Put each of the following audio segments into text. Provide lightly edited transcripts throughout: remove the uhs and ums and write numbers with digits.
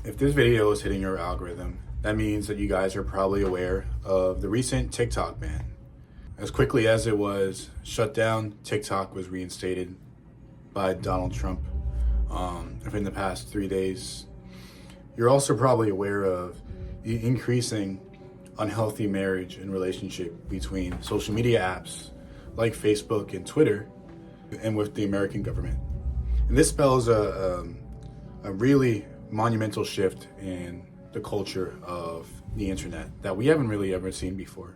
If this video is hitting your algorithm, that means that you guys are probably aware of the recent TikTok ban. As quickly as it was shut down, TikTok was reinstated by Donald Trump within the past 3 days. You're also probably aware of the increasing unhealthy marriage and relationship between social media apps like Facebook and Twitter and with the American government. And this spells a really monumental shift in the culture of the internet that we haven't really ever seen before.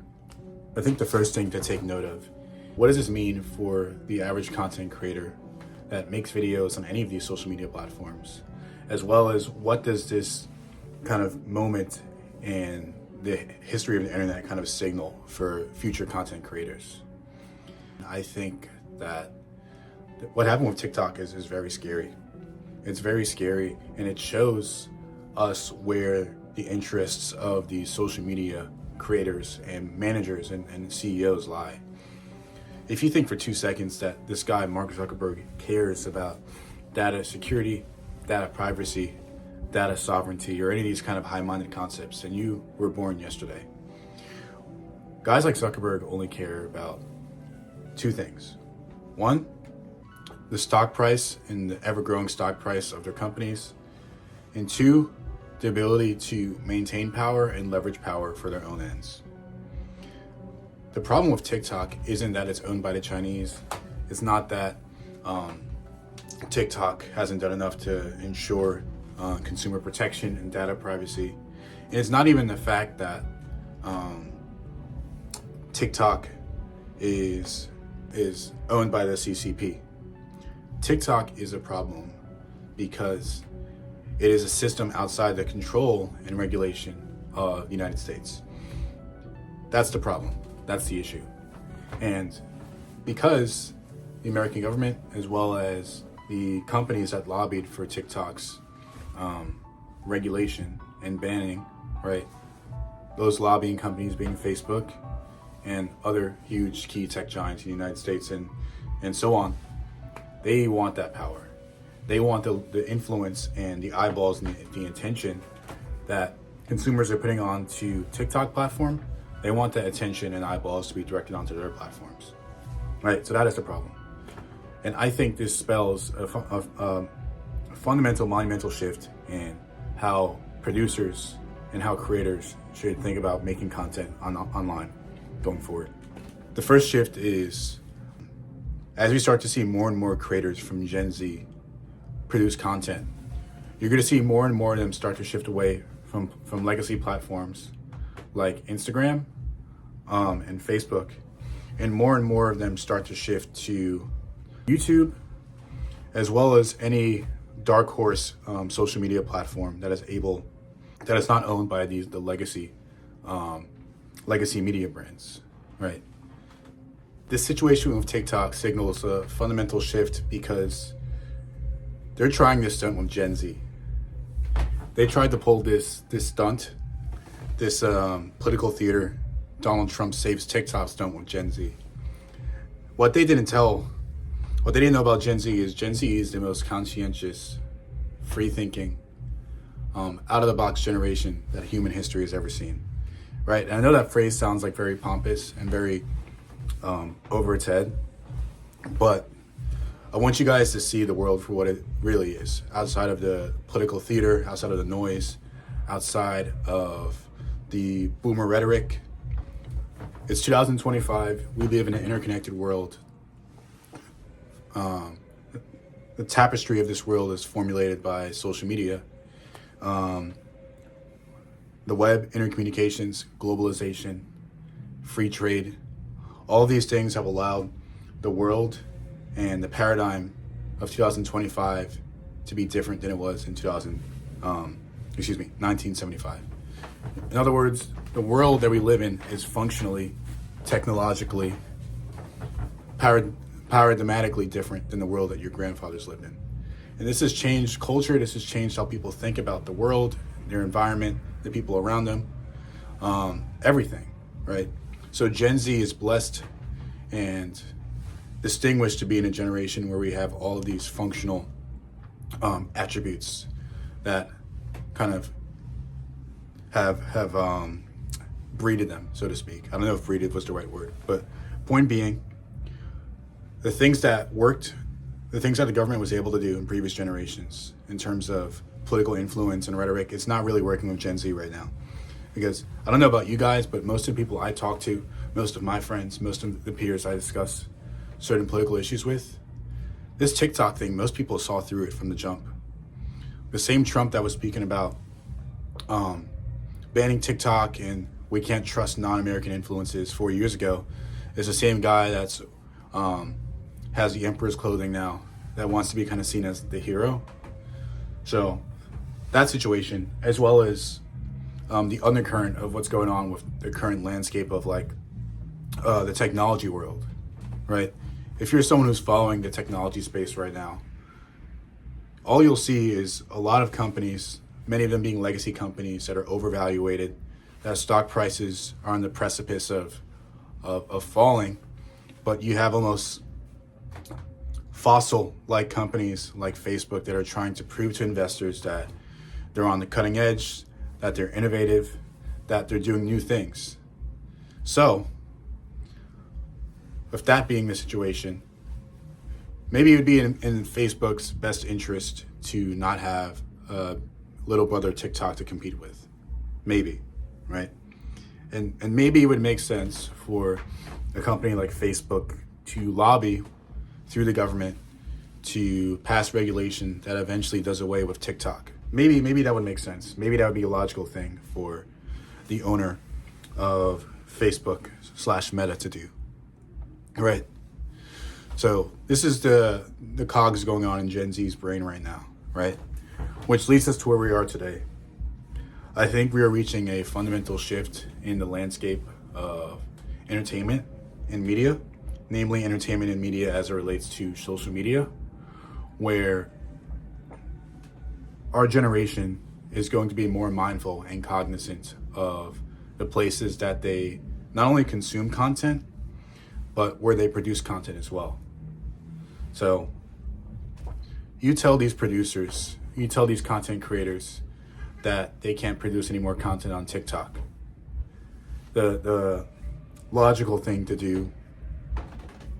I think the first thing to take note of, what does this mean for the average content creator that makes videos on any of these social media platforms, as well as what does this kind of moment in the history of the internet kind of signal for future content creators. I think that what happened with TikTok is very scary. It's very scary, and it shows us where the interests of these social media creators and managers and CEOs lie. If you think for 2 seconds that this guy, Mark Zuckerberg, cares about data security, data privacy, data sovereignty, or any of these kind of high-minded concepts, then you were born yesterday. Guys like Zuckerberg only care about 2 things. One, the stock price and the ever-growing stock price of their companies. And 2, the ability to maintain power and leverage power for their own ends. The problem with TikTok isn't that it's owned by the Chinese. It's not that TikTok hasn't done enough to ensure consumer protection and data privacy. And it's not even the fact that TikTok is owned by the CCP. TikTok is a problem because it is a system outside the control and regulation of the United States. That's the problem. That's the issue. And because the American government, as well as the companies that lobbied for TikTok's regulation and banning, right? Those lobbying companies being Facebook and other huge key tech giants in the United States and so on, they want that power. They want the influence and the eyeballs and the attention that consumers are putting onto TikTok platform. They want that attention and eyeballs to be directed onto their platforms, right? So that is the problem. And I think this spells a fundamental, monumental shift in how producers and how creators should think about making content online going forward. The first shift is, as we start to see more and more creators from Gen Z produce content, you're going to see more and more of them start to shift away from legacy platforms like Instagram and Facebook, and more of them start to shift to YouTube, as well as any dark horse social media platform that is not owned by the legacy media brands, right? This situation with TikTok signals a fundamental shift because they're trying this stunt with Gen Z. They tried to pull this stunt, this political theater, Donald Trump saves TikTok stunt with Gen Z. What they didn't know about Gen Z is the most conscientious, free-thinking, out-of-the-box generation that human history has ever seen, right? And I know that phrase sounds like very pompous and very over its head, but I want you guys to see the world for what it really is, outside of the political theater, outside of the noise, outside of the boomer rhetoric. It's 2025. We live in an interconnected world. The tapestry of this world is formulated by social media, the web, intercommunications, globalization, free trade. All of these things have allowed the world and the paradigm of 2025 to be different than it was in 1975. In other words, the world that we live in is functionally, technologically, paradigmatically different than the world that your grandfathers lived in. And this has changed culture. This has changed how people think about the world, their environment, the people around them, everything, right? So Gen Z is blessed and distinguished to be in a generation where we have all of these functional attributes that kind of have breeded them, so to speak. I don't know if breeded was the right word, but point being, the things that worked, the things that the government was able to do in previous generations in terms of political influence and rhetoric, it's not really working with Gen Z right now. Because I don't know about you guys, but most of the people I talk to, most of my friends, most of the peers I discuss certain political issues with, this TikTok thing, most people saw through it from the jump. The same Trump that was speaking about banning TikTok and we can't trust non-American influences 4 years ago is the same guy that's has the emperor's clothing now, that wants to be kind of seen as the hero. So that situation, as well as the undercurrent of what's going on with the current landscape of like the technology world, right? If you're someone who's following the technology space right now, all you'll see is a lot of companies, many of them being legacy companies that are overvaluated, that stock prices are on the precipice of falling, but you have almost fossil-like companies like Facebook that are trying to prove to investors that they're on the cutting edge, that they're innovative, that they're doing new things. So, with that being the situation, maybe it would be in Facebook's best interest to not have a little brother TikTok to compete with. Maybe, right? And maybe it would make sense for a company like Facebook to lobby through the government to pass regulation that eventually does away with TikTok. Maybe that would make sense. Maybe that would be a logical thing for the owner of Facebook/Meta to do. Right. So this is the cogs going on in Gen Z's brain right now, right? Which leads us to where we are today. I think we are reaching a fundamental shift in the landscape of entertainment and media, namely entertainment and media as it relates to social media, where our generation is going to be more mindful and cognizant of the places that they not only consume content, but where they produce content as well. So you tell these producers, you tell these content creators that they can't produce any more content on TikTok. The logical thing to do,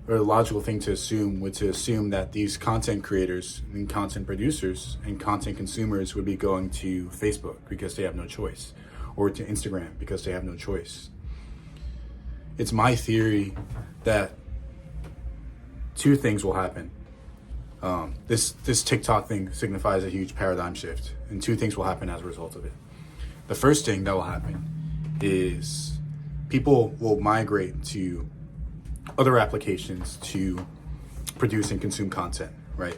or the logical thing to assume, would to assume that these content creators and content producers and content consumers would be going to Facebook because they have no choice, or to Instagram because they have no choice. It's my theory that two things will happen. This TikTok thing signifies a huge paradigm shift, and two things will happen as a result of it. The first thing that will happen is people will migrate to other applications to produce and consume content, right?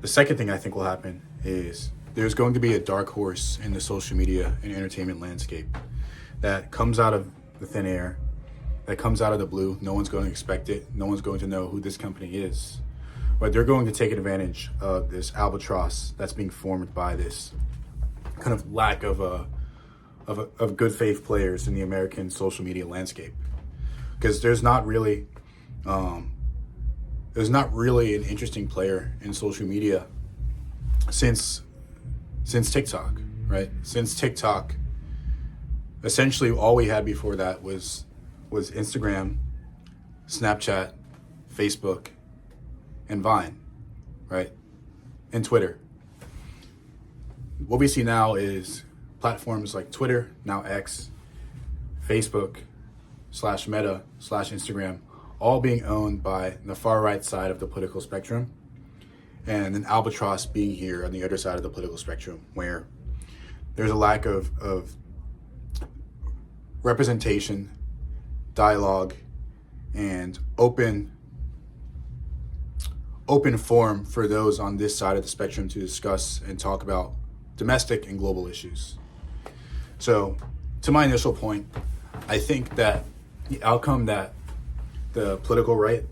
The second thing I think will happen is there's going to be a dark horse in the social media and entertainment landscape that comes out of the thin air, that comes out of the blue. No one's going to expect it. No one's going to know who this company is. But they're going to take advantage of this albatross that's being formed by this kind of lack of good faith players in the American social media landscape. Because there's not really an interesting player in social media since TikTok, right? Since TikTok, essentially all we had before that was Instagram, Snapchat, Facebook, and Vine, right? And Twitter. What we see now is platforms like Twitter, now X, Facebook/Meta/Instagram, all being owned by the far right side of the political spectrum, and an albatross being here on the other side of the political spectrum, where there's a lack of representation, dialogue, and open forum for those on this side of the spectrum to discuss and talk about domestic and global issues. So, to my initial point, I think that the outcome that the political right,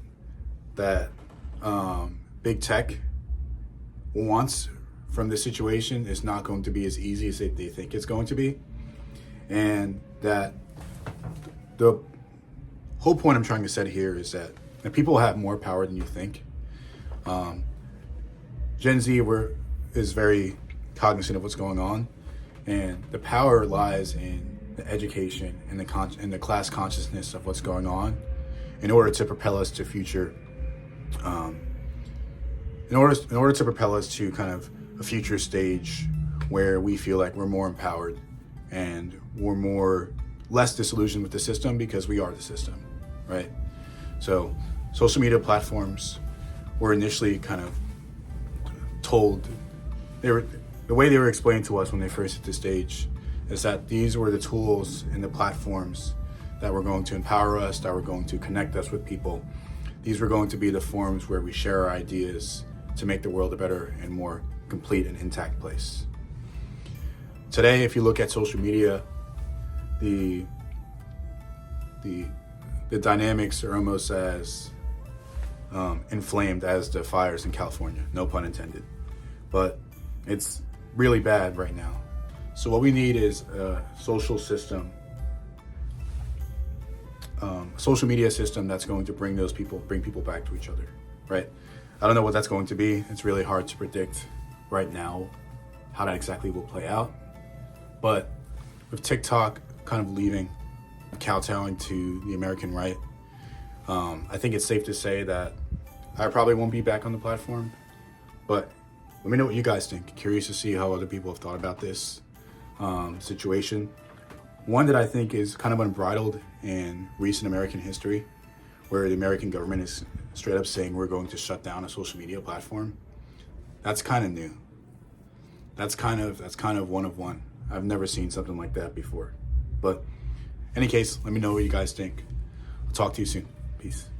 that big tech wants from this situation is not going to be as easy as they think it's going to be. And that the whole point I'm trying to set here is that people have more power than you think. Gen Z is very cognizant of what's going on, and the power lies in the education and the class consciousness of what's going on, in order to propel us to future, in order to propel us to kind of a future stage where we feel like we're more empowered and we're less disillusioned with the system, because we are the system, right? So social media platforms were initially kind of told, the way they were explained to us when they first hit the stage is that these were the tools and the platforms that were going to empower us, that were going to connect us with people. These were going to be the forums where we share our ideas to make the world a better and more complete and intact place. Today, if you look at social media, the dynamics are almost as inflamed as the fires in California, no pun intended. But it's really bad right now. So what we need is a social system, social media system that's going to bring people back to each other, right? I don't know what that's going to be. It's really hard to predict right now how that exactly will play out. But with TikTok kind of leaving, kowtowing to the American right, I think it's safe to say that I probably won't be back on the platform. But let me know what you guys think. Curious to see how other people have thought about this situation. One that I think is kind of unbridled in recent American history, where the American government is straight up saying we're going to shut down a social media platform. That's kind of new. That's kind of one of one. I've never seen something like that before. But in any case, let me know what you guys think. I'll talk to you soon. Peace.